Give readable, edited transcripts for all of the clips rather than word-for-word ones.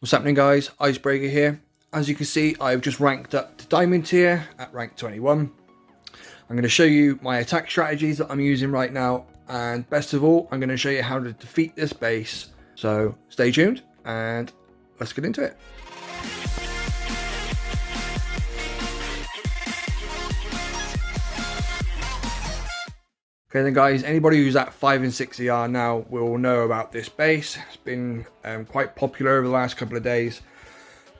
What's happening, guys? Icebreaker here. As you can see, I've just ranked up to Diamond tier at rank 21. I'm going to show you my attack strategies that I'm using right now, and best of all, I'm going to show you how to defeat this base. So stay tuned and let's get into it. Okay then, guys, anybody who's at 5 and 6 ER now will know about this base. It's been quite popular over the last couple of days.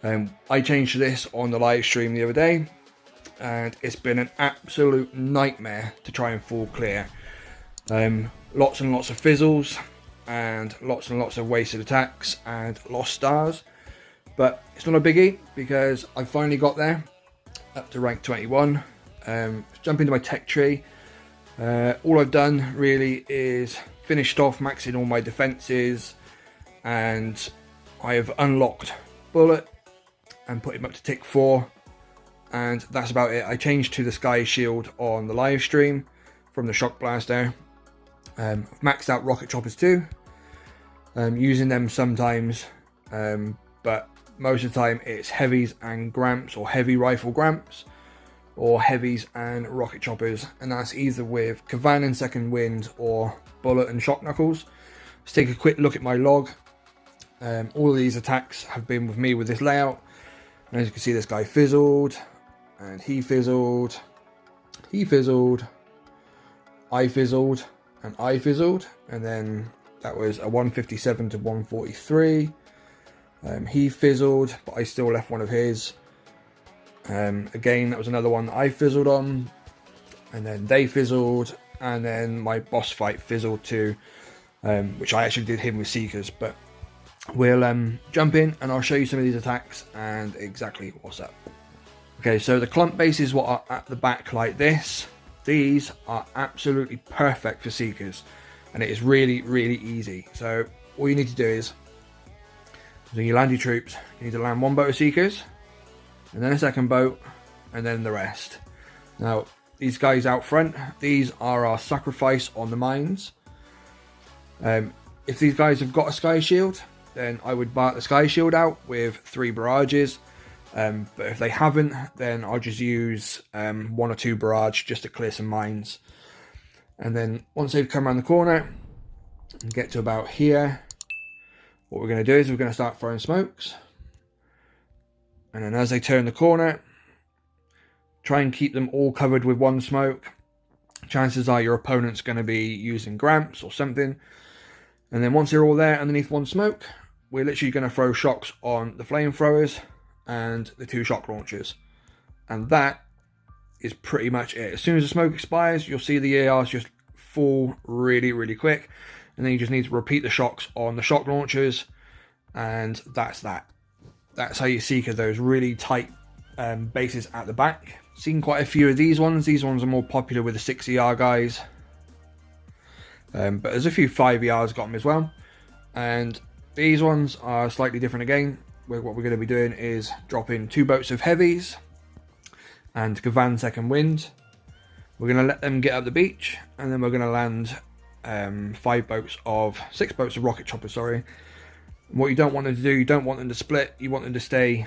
I changed this on the live stream the other day, and it's been an absolute nightmare to try and fall clear. Lots and lots of fizzles, and lots of wasted attacks, and lost stars. But it's not a biggie, because I finally got there, up to rank 21. Let's jump into my tech tree. All I've done really is finished off maxing all my defenses, and I have unlocked Bullet and put him up to tick 4, and that's about it. I changed to the Sky Shield on the live stream from the Shock Blaster. I've maxed out Rocket Choppers too, using them sometimes, but most of the time it's heavies and Gramps, or heavy rifle Gramps, or heavies and rocket choppers, and that's either with Kavan and Second Wind or Bullet and Shock Knuckles. Let's take a quick look at my log. All of these attacks have been with me with this layout, and as you can see, this guy fizzled, and he fizzled, he fizzled, I fizzled, and I fizzled, and then that was a 157 to 143. He fizzled, but I still left one of his. Again, that was another one that I fizzled on, and then they fizzled, and then my boss fight fizzled too, which I actually did him with Seekers. But we'll jump in and I'll show you some of these attacks and exactly what's up. Okay, so the clump bases what are at the back like this. These are absolutely perfect for Seekers, and it is really easy. So all you need to do is, when you land your troops, you need to land one boat of Seekers, and then a second boat, and then the rest. Now, these guys out front, these are our sacrifice on the mines. If these guys have got a Sky Shield, then I would bark the Sky Shield out with 3 barrages. But if they haven't, then I'll just use 1 or 2 barrage just to clear some mines. And then once they've come around the corner and get to about here, what we're going to do is we're going to start throwing smokes. And then as they turn the corner, try and keep them all covered with 1 smoke. Chances are your opponent's going to be using Gramps or something. And then once they're all there underneath 1 smoke, we're literally going to throw shocks on the flamethrowers and the 2 shock launchers. And that is pretty much it. As soon as the smoke expires, you'll see the ARs just fall really quick. And then you just need to repeat the shocks on the shock launchers. And that's that. That's how you Seeker those really tight bases at the back. Seen quite a few of these ones. These ones are more popular with the 6 ER guys. But there's a few 5 ERs got them as well. And these ones are slightly different again. What we're going to be doing is dropping 2 boats of heavies and Kavan Second Wind. We're going to let them get up the beach, and then we're going to land 6 boats of rocket choppers, sorry. What you don't want them to do, you don't want them to split, you want them to stay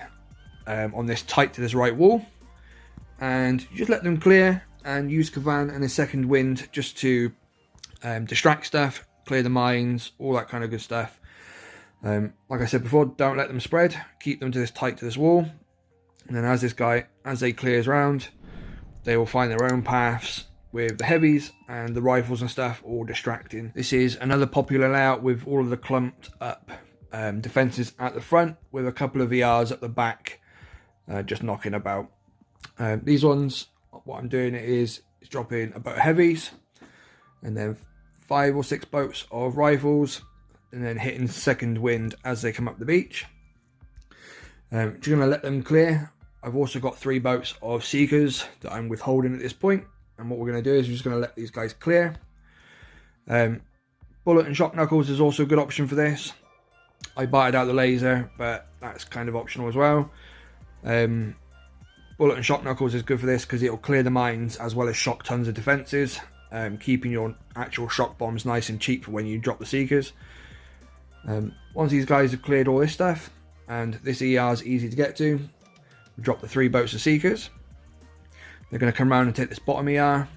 on this tight to this right wall, and you just let them clear and use Kavan and a Second Wind just to distract stuff, clear the mines, all that kind of good stuff. Like I said before, don't let them spread, keep them to this tight to this wall, and then as they clears around, they will find their own paths with the heavies and the rifles and stuff all distracting. This is another popular layout with all of the clumped up defenses at the front, with a couple of ERs at the back just knocking about. These ones, what I'm doing is dropping a boat of heavies, and then 5 or 6 boats of rifles, and then hitting Second Wind as they come up the beach. Just going to let them clear. I've also got 3 boats of Seekers that I'm withholding at this point, and what we're going to do is we're just going to let these guys clear. Bullet and Shock Knuckles is also a good option for this. I bartered out the laser, but that's kind of optional as well. Bullet and Shock Knuckles is good for this because it'll clear the mines as well as shock tons of defenses, keeping your actual shock bombs nice and cheap for when you drop the Seekers. Once these guys have cleared all this stuff, and this ER is easy to get to. We drop the 3 boats of Seekers. They're going to come around and take this bottom ER,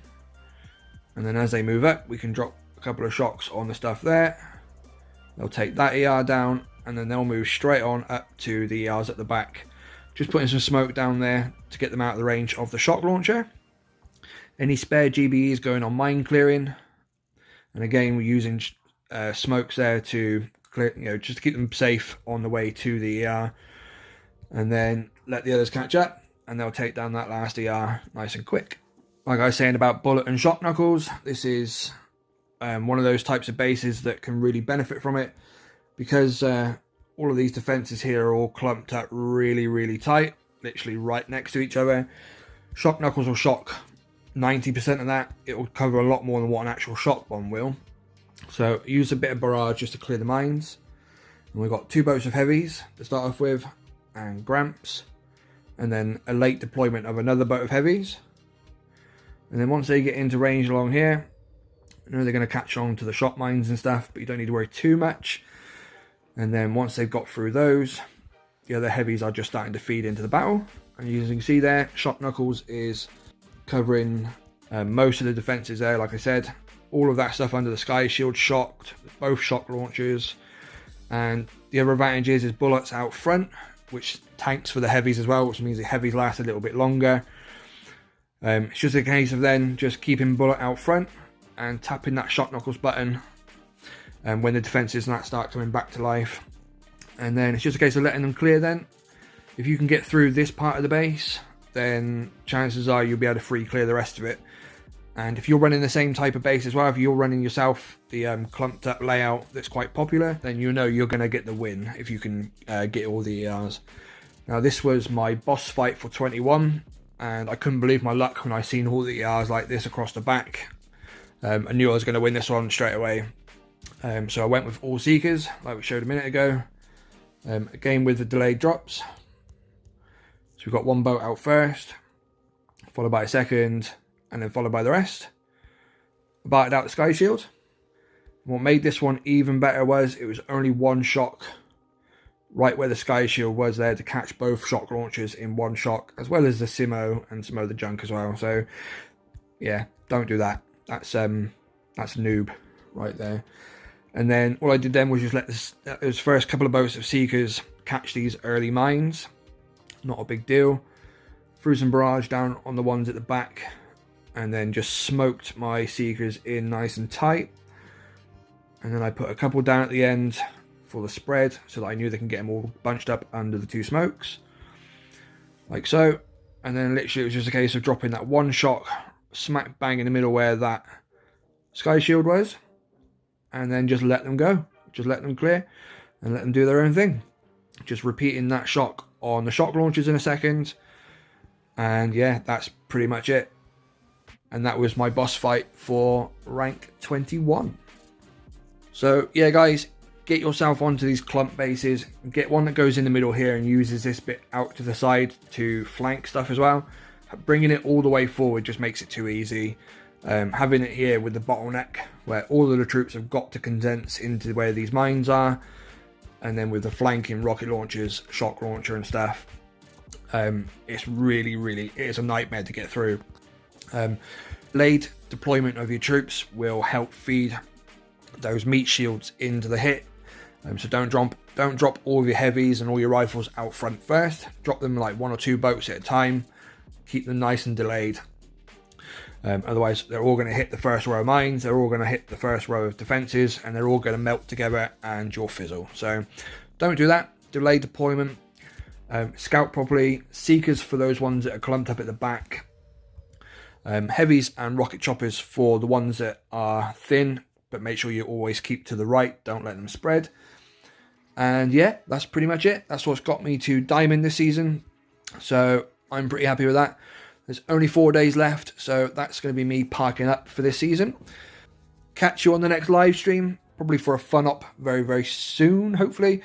and then as they move up, we can drop a couple of shocks on the stuff there. They'll take that ER down, and then they'll move straight on up to the ERs at the back. Just putting some smoke down there to get them out of the range of the shock launcher. Any spare GBEs going on mine clearing, and again we're using smokes there to clear, just to keep them safe on the way to the ER, and then let the others catch up, and they'll take down that last ER nice and quick. Like I was saying about bullet and shock knuckles, this is one of those types of bases that can really benefit from it, because all of these defenses here are all clumped up really tight, literally right next to each other. Shock knuckles will shock 90% of that. It will cover a lot more than what an actual shock bomb will. So use a bit of barrage just to clear the mines. And we've got 2 boats of heavies to start off with, and Gramps, and then a late deployment of another boat of heavies. And then once they get into range along here, I know they're going to catch on to the shock mines and stuff, but you don't need to worry too much. And then once they've got through those, the other heavies are just starting to feed into the battle. And as you can see there, shock knuckles is covering most of the defenses there. Like I said, all of that stuff under the sky shield shocked, both shock launchers. And the other advantage is bullets out front, which tanks for the heavies as well, which means the heavies last a little bit longer. It's just a case of then just keeping bullet out front and tapping that shock knuckles button when the defenses and that start coming back to life. And then it's just a case of letting them clear then. If you can get through this part of the base, then chances are you'll be able to free clear the rest of it. And if you're running the same type of base as well, if you're running yourself the clumped up layout that's quite popular, then you know you're going to get the win if you can get all the ERs. Now this was my boss fight for 21, and I couldn't believe my luck when I seen all the ERs like this across the back. I knew I was going to win this one straight away. So I went with all Seekers, like we showed a minute ago. Again with the delayed drops. So we've got 1 boat out first, followed by a second, and then followed by the rest. I barted out the sky shield. What made this one even better was it was only 1 shock right where the sky shield was there to catch both shock launchers in 1 shock, as well as the Simo and some of the junk as well. So yeah, don't do that. That's noob right there. And then all I did then was just let those first couple of boats of Seekers catch these early mines. Not a big deal. Threw some barrage down on the ones at the back, and then just smoked my Seekers in nice and tight. And then I put a couple down at the end for the spread, so that I knew they can get them all bunched up under the 2 smokes, like so. And then literally it was just a case of dropping that 1 shock smack bang in the middle where that sky shield was, and then just let them go, just let them clear and let them do their own thing. Just repeating that shock on the shock launchers in a second, and yeah, that's pretty much it. And that was my boss fight for rank 21. So yeah guys, get yourself onto these clump bases, get one that goes in the middle here and uses this bit out to the side to flank stuff as well. Bringing it all the way forward just makes it too easy. Having it here with the bottleneck where all of the troops have got to condense into where these mines are, and then with the flanking rocket launchers, shock launcher and stuff, it's really it's a nightmare to get through. Late deployment of your troops will help feed those meat shields into the hit. So don't drop all of your heavies and all your rifles out front first. Drop them like 1 or 2 boats at a time. Keep them nice and delayed. Otherwise, they're all going to hit the first row of mines, they're all going to hit the first row of defenses, and they're all going to melt together and you'll fizzle. So don't do that. Delay deployment. Scout properly. Seekers for those ones that are clumped up at the back. Heavies and rocket choppers for the ones that are thin, but make sure you always keep to the right. Don't let them spread. And yeah, that's pretty much it. That's what's got me to Diamond this season. So I'm pretty happy with that. There's only 4 days left, so that's going to be me parking up for this season. Catch you on the next live stream, probably for a fun op very soon, hopefully.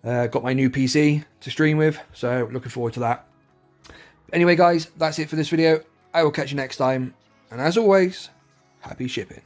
Got my new PC to stream with, so looking forward to that. Anyway guys, that's it for this video. I will catch you next time, and as always, happy shipping.